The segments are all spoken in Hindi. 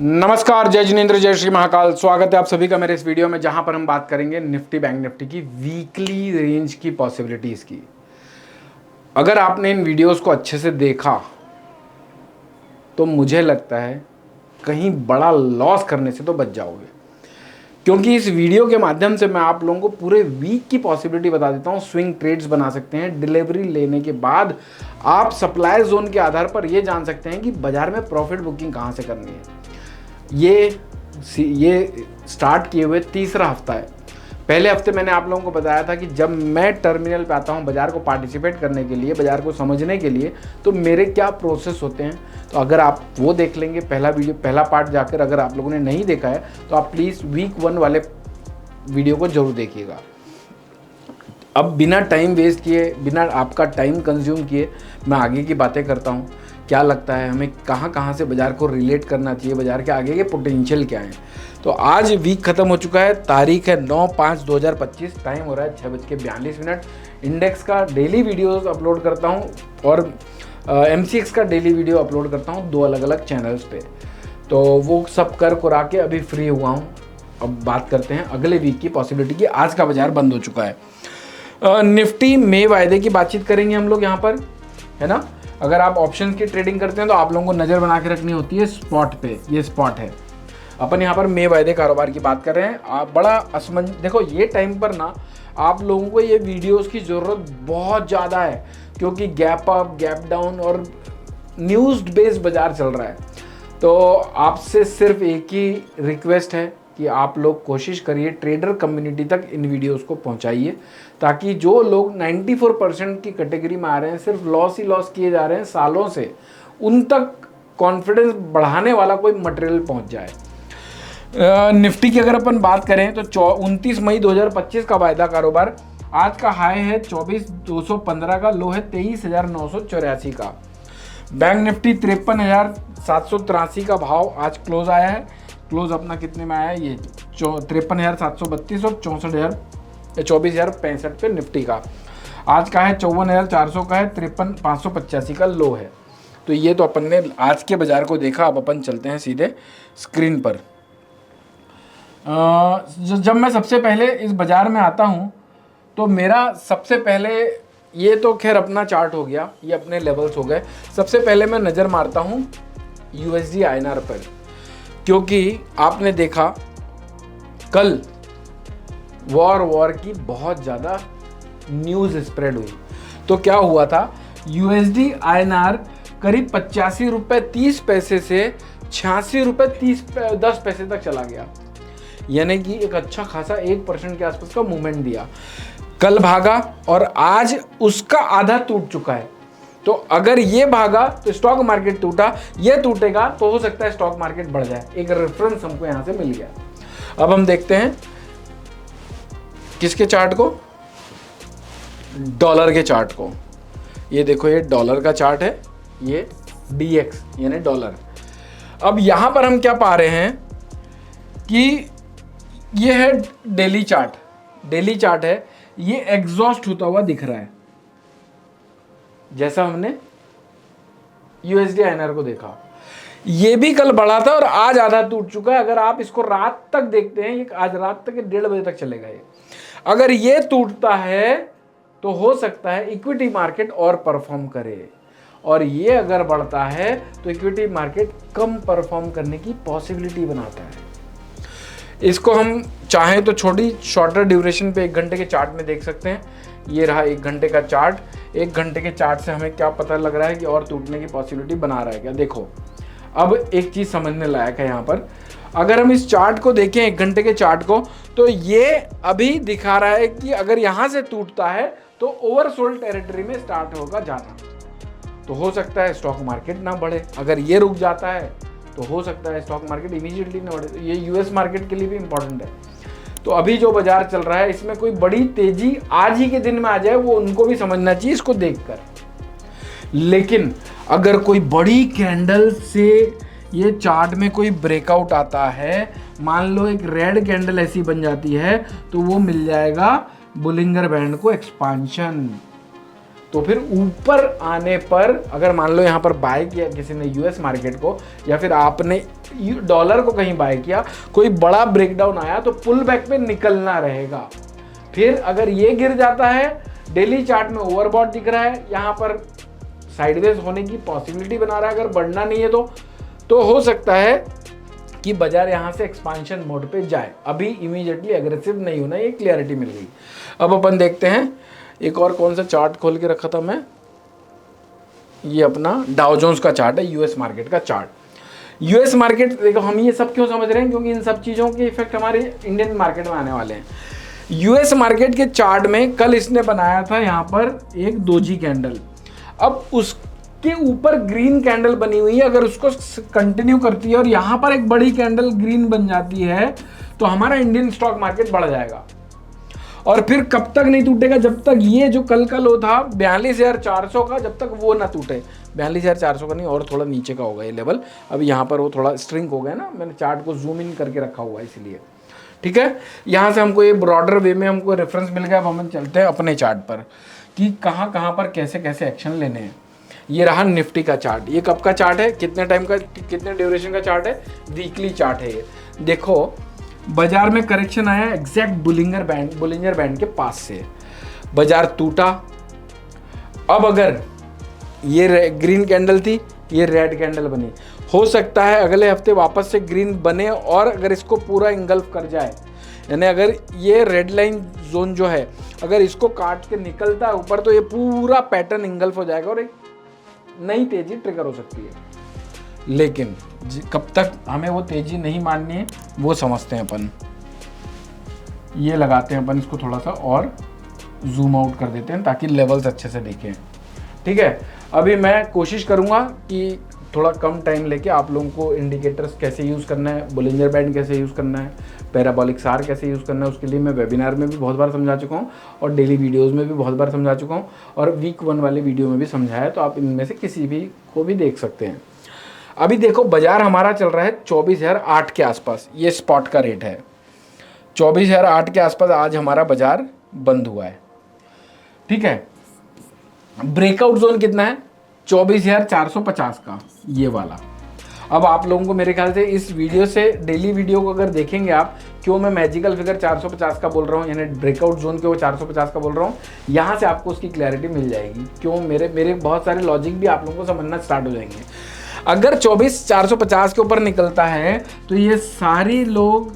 नमस्कार, जय जिनेंद्र, जय श्री महाकाल। स्वागत है आप सभी का मेरे इस वीडियो में, जहां पर हम बात करेंगे निफ्टी बैंक निफ्टी की वीकली रेंज की पॉसिबिलिटीज की। अगर आपने इन वीडियोस को अच्छे से देखा तो मुझे लगता है कहीं बड़ा लॉस करने से तो बच जाओगे, क्योंकि इस वीडियो के माध्यम से मैं आप लोगों को पूरे वीक की पॉसिबिलिटी बता देता हूं। स्विंग ट्रेड्स बना सकते हैं, डिलीवरी लेने के बाद आप सप्लाई जोन के आधार पर यह जान सकते हैं कि बाजार में प्रॉफिट बुकिंग कहां से करनी है। ये स्टार्ट किए हुए तीसरा हफ्ता है। पहले हफ्ते मैंने आप लोगों को बताया था कि जब मैं टर्मिनल पे आता हूँ बाजार को पार्टिसिपेट करने के लिए, बाजार को समझने के लिए, तो मेरे क्या प्रोसेस होते हैं। तो अगर आप वो देख लेंगे, पहला पार्ट जाकर अगर आप लोगों ने नहीं देखा है तो आप प्लीज़ वीक 1 वाले वीडियो को जरूर देखिएगा। अब बिना टाइम वेस्ट किए, बिना आपका टाइम कंज्यूम किए मैं आगे की बातें करता हूँ। क्या लगता है हमें कहाँ कहाँ से बाज़ार को रिलेट करना चाहिए, बाज़ार के आगे के पोटेंशियल क्या है। तो आज वीक ख़त्म हो चुका है, तारीख है 9/5/2025, टाइम हो रहा है 6:42। इंडेक्स का डेली वीडियोस अपलोड करता हूँ और MCX का डेली वीडियो अपलोड करता हूँ 2 अलग अलग चैनल्स पे। तो वो सब कर कुरा के अभी फ्री हुआ हूँ। अब बात करते हैं अगले वीक की पॉसिबिलिटी की। आज का बाजार बंद हो चुका है। निफ्टी में वायदे की बातचीत करेंगे हम लोग यहाँ पर, है ना। अगर आप ऑप्शन की ट्रेडिंग करते हैं तो आप लोगों को नज़र बना के रखनी होती है स्पॉट पे। ये स्पॉट है, अपन यहाँ पर मे वायदे कारोबार की बात कर रहे हैं। आप बड़ा देखो ये टाइम पर ना आप लोगों को ये वीडियोस की ज़रूरत बहुत ज़्यादा है, क्योंकि गैप अप, गैप डाउन और न्यूज़ बेस्ड बाजार चल रहा है। तो आपसे सिर्फ एक ही रिक्वेस्ट है कि आप लोग कोशिश करिए ट्रेडर कम्युनिटी तक इन वीडियोस को पहुंचाइए, ताकि जो लोग 94% की कैटेगरी में आ रहे हैं, सिर्फ लॉस ही लॉस किए जा रहे हैं सालों से, उन तक कॉन्फिडेंस बढ़ाने वाला कोई मटेरियल पहुंच जाए। निफ्टी की अगर अपन बात करें तो 29 मई 2025 का वायदा कारोबार, आज का हाई है 24,215 का, लो है 23,984 का। बैंक निफ्टी 53,783 का भाव आज क्लोज आया है। क्लोज अपना कितने में आया है, ये 53,732 और 24,065 पे निफ्टी का। आज का है 54,400 का है, 53,585 का लो है। तो ये तो अपन ने आज के बाजार को देखा। अब अपन चलते हैं सीधे स्क्रीन पर। जब मैं सबसे पहले इस बाजार में आता हूँ तो मेरा सबसे पहले, ये तो खैर अपना चार्ट हो गया, ये अपने लेवल्स हो गए। सबसे पहले मैं नज़र मारता हूँ USD INR पर, क्योंकि आपने देखा कल वॉर की बहुत ज़्यादा न्यूज़ स्प्रेड हुई। तो क्या हुआ था, USD INR करीब 85 रुपये 30 पैसे से 86 रुपये 10 पैसे तक चला गया, यानी कि एक अच्छा खासा 1% के आसपास का मूवमेंट दिया। कल भागा और आज उसका आधा टूट चुका है। तो अगर ये भागा तो स्टॉक मार्केट टूटा, ये टूटेगा तो हो सकता है स्टॉक मार्केट बढ़ जाए। एक रेफरेंस हमको यहां से मिल गया। अब हम देखते हैं किसके चार्ट को, डॉलर के चार्ट को। ये देखो, ये डॉलर का चार्ट है, ये DX यानी डॉलर। अब यहां पर हम क्या पा रहे हैं कि ये है डेली चार्ट है। ये एग्जॉस्ट होता हुआ दिख रहा है, जैसा हमने USD INR को देखा। ये भी कल बढ़ा था और आज आधा टूट चुका है। अगर आप इसको रात तक देखते हैं, ये आज रात तक 1:30 बजे तक चलेगा ये। अगर ये टूटता है तो हो सकता है इक्विटी मार्केट और परफॉर्म करे, और ये अगर बढ़ता है तो इक्विटी मार्केट कम परफॉर्म करने की पॉसिबिलिटी बनाता है। इसको हम चाहें तो छोटी शॉर्टर ड्यूरेशन पे 1 घंटे के चार्ट में देख सकते हैं। ये रहा 1 घंटे का चार्ट। 1 घंटे के चार्ट से हमें क्या पता लग रहा है कि और टूटने की पॉसिबिलिटी बना रहा है क्या। देखो, अब एक चीज़ समझने लायक है यहाँ पर। अगर हम इस चार्ट को देखें, 1 घंटे के चार्ट को, तो ये अभी दिखा रहा है कि अगर यहाँ से टूटता है तो ओवरसोल्ड टेरिटरी में स्टार्ट होगा जाना। तो हो सकता है स्टॉक मार्केट ना बढ़े। अगर ये रुक जाता है तो हो सकता है स्टॉक मार्केट इमीडिएटली ना बढ़े। ये US मार्केट के लिए भी इंपॉर्टेंट है। तो अभी जो बाजार चल रहा है, इसमें कोई बड़ी तेजी आज ही के दिन में आ जाए, वो उनको भी समझना चाहिए इसको देखकर। लेकिन अगर कोई बड़ी कैंडल से ये चार्ट में कोई ब्रेकआउट आता है, मान लो एक रेड कैंडल ऐसी बन जाती है, तो वो मिल जाएगा बुलिंगर बैंड को एक्सपांशन। तो फिर ऊपर आने पर अगर मान लो यहाँ पर बाय किया किसी ने यूएस मार्केट को, या फिर आपने डॉलर को कहीं बाय किया, कोई बड़ा ब्रेकडाउन आया तो पुल बैक पे निकलना रहेगा। फिर अगर ये गिर जाता है, डेली चार्ट में ओवरबॉट दिख रहा है, यहाँ पर साइडवेज होने की पॉसिबिलिटी बना रहा है, अगर बढ़ना नहीं है तो हो सकता है कि बाजार यहाँ से एक्सपांशन मोड पे जाए। अभी इमीडिएटली एग्रेसिव नहीं होना, ये क्लियरिटी मिल गई। अब अपन देखते हैं एक और कौन सा चार्ट खोल के रखा था मैं, ये अपना डाउ जोन्स का चार्ट है, यूएस मार्केट का चार्ट। यूएस मार्केट देखो, हम ये सब क्यों समझ रहे हैं, क्योंकि इन सब चीज़ों के इफेक्ट हमारे इंडियन मार्केट में आने वाले हैं। यूएस मार्केट के चार्ट में कल इसने बनाया था यहाँ पर एक दोजी कैंडल, अब उसके ऊपर ग्रीन कैंडल बनी हुई है, अगर उसको कंटिन्यू करती है और यहाँ पर एक बड़ी कैंडल ग्रीन बन जाती है तो हमारा इंडियन स्टॉक मार्केट बढ़ जाएगा। और फिर कब तक नहीं टूटेगा, जब तक ये जो कल लो था 42,400 का, जब तक वो ना टूटे। 42,400 का नहीं, और थोड़ा नीचे का होगा ये लेवल। अब यहाँ पर वो थोड़ा स्ट्रिंक हो गया ना, मैंने चार्ट को जूम इन करके रखा हुआ है इसलिए, ठीक है। यहाँ से हमको ये ब्रॉडर वे में हमको रेफरेंस मिल गया। अब हम चलते हैं अपने चार्ट पर कि कहाँ कहाँ पर कैसे कैसे एक्शन लेने हैं। ये रहा निफ्टी का चार्ट। ये कब का चार्ट है, कितने टाइम का, कितने ड्यूरेशन का चार्ट है, वीकली चार्ट है ये। देखो बाजार में करेक्शन आया एग्जैक्ट बुलिंजर बैंड के पास से, बाजार टूटा। अब अगर ये ग्रीन कैंडल थी, ये रेड कैंडल बनी, हो सकता है अगले हफ्ते वापस से ग्रीन बने, और अगर इसको पूरा इंगल्फ कर जाए, यानी अगर ये रेड लाइन जोन जो है अगर इसको काट के निकलता है ऊपर, तो ये पूरा पैटर्न इंगल्फ हो जाएगा और एक नई तेजी ट्रिगर हो सकती है। लेकिन कब तक हमें वो तेजी नहीं माननी है वो समझते हैं अपन। ये लगाते हैं अपन इसको थोड़ा सा और जूम आउट कर देते हैं ताकि लेवल्स अच्छे से दिखें, ठीक है। अभी मैं कोशिश करूंगा कि थोड़ा कम टाइम लेके आप लोगों को इंडिकेटर्स कैसे यूज़ करना है, बोलिंजर बैंड कैसे यूज़ करना है, पैराबोलिक सार कैसे यूज़ करना है, उसके लिए मैं वेबिनार में भी बहुत बार समझा चुका हूँ और डेली वीडियोस में भी बहुत बार समझा चुका हूँ, और वीक 1 वाले वीडियो में भी समझाया है, तो आप इनमें से किसी भी को भी देख सकते हैं। अभी देखो बाजार हमारा चल रहा है 24,008 के आसपास, ये स्पॉट का रेट है। 24,008 के आसपास आज हमारा बाजार बंद हुआ है, ठीक है। ब्रेकआउट जोन कितना है, 24,450 का, ये वाला। अब आप लोगों को मेरे ख्याल से इस वीडियो से, डेली वीडियो को अगर देखेंगे आप, क्यों मैं मैजिकल फिगर 450 का बोल रहा हूँ, यानी ब्रेकआउट जोन के वो 450 का बोल रहा हूँ, यहाँ से आपको उसकी क्लैरिटी मिल जाएगी। क्यों, मेरे बहुत सारे लॉजिक भी आप लोगों को समझना स्टार्ट हो जाएंगे। अगर 24,450 के ऊपर निकलता है तो ये सारे लोग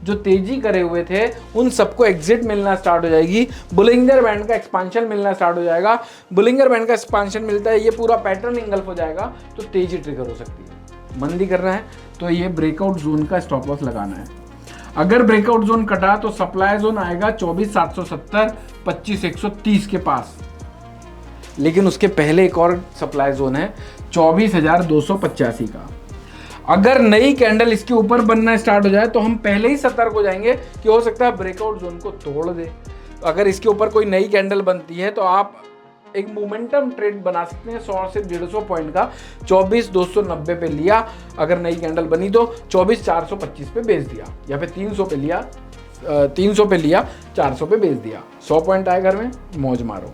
जो तेजी करे हुए थे उन सबको एग्जिट मिलना स्टार्ट हो जाएगी, बुलिंजर बैंड का एक्सपांशन मिलना स्टार्ट हो जाएगा। बुलिंजर बैंड का एक्सपांशन मिलता है, ये पूरा पैटर्न इंगल्फ हो जाएगा, तो तेजी ट्रिगर हो सकती है। मंदी करना है तो ये ब्रेकआउट जोन का स्टॉप लॉस लगाना है। अगर ब्रेकआउट जोन कटा तो सप्लाई जोन आएगा 24,770, 25,130 के पास। लेकिन उसके पहले एक और सप्लाई जोन है 24,285 का। अगर नई कैंडल इसके ऊपर बनना स्टार्ट हो जाए तो हम पहले ही सतर्क हो जाएंगे कि हो सकता है ब्रेकआउट जोन को तोड़ दे। अगर इसके ऊपर कोई नई कैंडल बनती है तो आप एक मोमेंटम ट्रेड बना सकते हैं 100 से 150 पॉइंट का। 24,290 पे लिया, अगर नई कैंडल बनी तो 24,425 पे बेच दिया, या फिर 300 पे लिया, 300 पे लिया, 400 पे बेच दिया। 100 पॉइंट आए घर में, मौज मारो।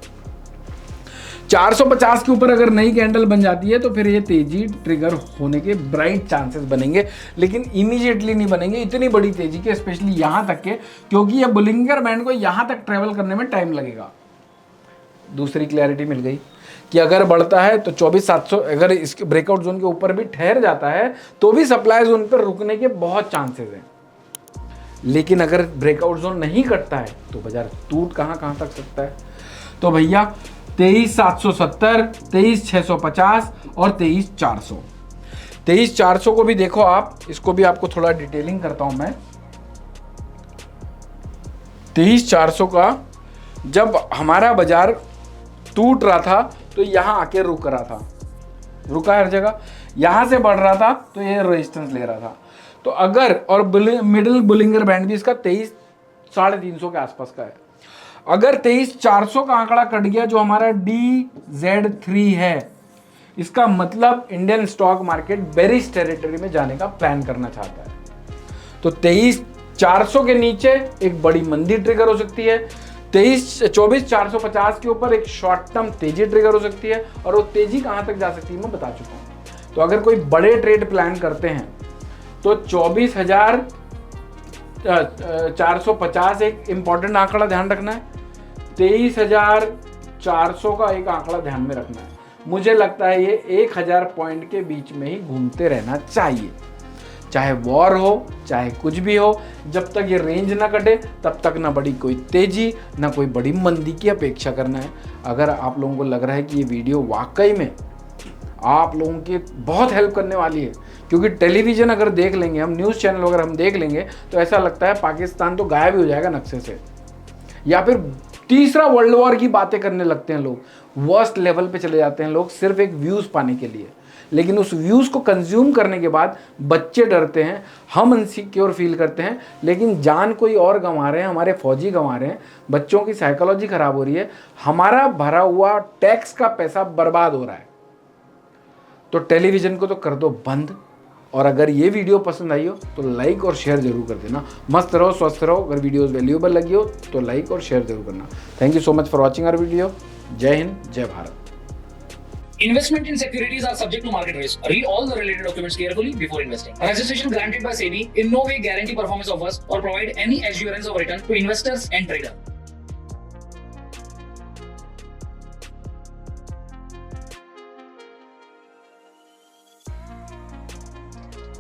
450 के ऊपर अगर नई कैंडल बन जाती है तो फिर ये तेजी ट्रिगर होने के ब्राइट चांसेस बनेंगे, लेकिन इमीडिएटली नहीं बनेंगे इतनी बड़ी तेजी के, स्पेशली यहाँ तक के, क्योंकि ये बुलिंजर बैंड को यहाँ तक ट्रेवल करने में टाइम लगेगा। दूसरी क्लैरिटी मिल गई कि अगर बढ़ता है तो 24,700, अगर इसके ब्रेकआउट जोन के ऊपर भी ठहर जाता है तो भी सप्लाई जोन पर रुकने के बहुत चांसेस हैं। लेकिन अगर ब्रेकआउट जोन नहीं कटता है तो बाजार टूट कहाँ तक सकता है। तो भैया 23,770, 23,650 और 23,400। 23,400 को भी देखो आप, इसको भी आपको थोड़ा डिटेलिंग करता हूं मैं। 23,400 का जब हमारा बाजार टूट रहा था तो यहां आके रुक रहा था, रुका हर जगह, यहां से बढ़ रहा था तो ये रेजिस्टेंस ले रहा था। तो अगर, और मिडिल बुलिंजर बैंड भी इसका 23,350 के आसपास का है। अगर 23,400 का आंकड़ा कट गया जो हमारा DZ3 है, इसका मतलब Indian stock market bearish territory में जाने का प्लान करना चाहता है। तो 23,400 के नीचे एक बड़ी मंदी ट्रिगर हो सकती है। 24,450 के ऊपर एक शॉर्ट टर्म तेजी ट्रिगर हो सकती है, और वो तेजी कहां तक जा सकती है मैं बता चुका हूं। तो अगर कोई बड़े ट्रेड प्लान करते हैं तो 24,450 एक इंपॉर्टेंट आंकड़ा ध्यान रखना है, 23,400 का एक आंकड़ा ध्यान में रखना है। मुझे लगता है ये 1,000 पॉइंट के बीच में ही घूमते रहना चाहिए, चाहे वॉर हो चाहे कुछ भी हो। जब तक ये रेंज ना कटे तब तक ना बड़ी कोई तेजी ना कोई बड़ी मंदी की अपेक्षा करना है। अगर आप लोगों को लग रहा है कि ये वीडियो वाकई में आप लोगों की बहुत हेल्प करने वाली है, क्योंकि टेलीविज़न अगर देख लेंगे हम, न्यूज़ चैनल अगर हम देख लेंगे तो ऐसा लगता है पाकिस्तान तो गायब ही हो जाएगा नक्शे से, या फिर तीसरा वर्ल्ड वॉर की बातें करने लगते हैं लोग, वर्स्ट लेवल पे चले जाते हैं लोग सिर्फ एक व्यूज़ पाने के लिए। लेकिन उस व्यूज़ को कंज्यूम करने के बाद बच्चे डरते हैं, हम इनसिक्योर फील करते हैं, लेकिन जान कोई और गंवा रहे हैं, हमारे फौजी गंवा रहे हैं, बच्चों की साइकोलॉजी खराब हो रही है, हमारा भरा हुआ टैक्स का पैसा बर्बाद हो रहा है। तो टेलीविज़न को तो कर दो बंद, और अगर ये वीडियो पसंद आई हो तो लाइक और शेयर जरूर कर देना। मस्त रहो, स्वस्थ रहो। अगर वीडियोस वैल्यूएबल लगी हो तो लाइक और शेयर जरूर करना। Thank you so much for watching our video. Jai Hind, जय Bharat. Investment in securities are subject to market risk. Read all the related documents carefully before investing. Registration granted by SEBI in no way guarantee performance of us or provide any assurance of return to investors and traders.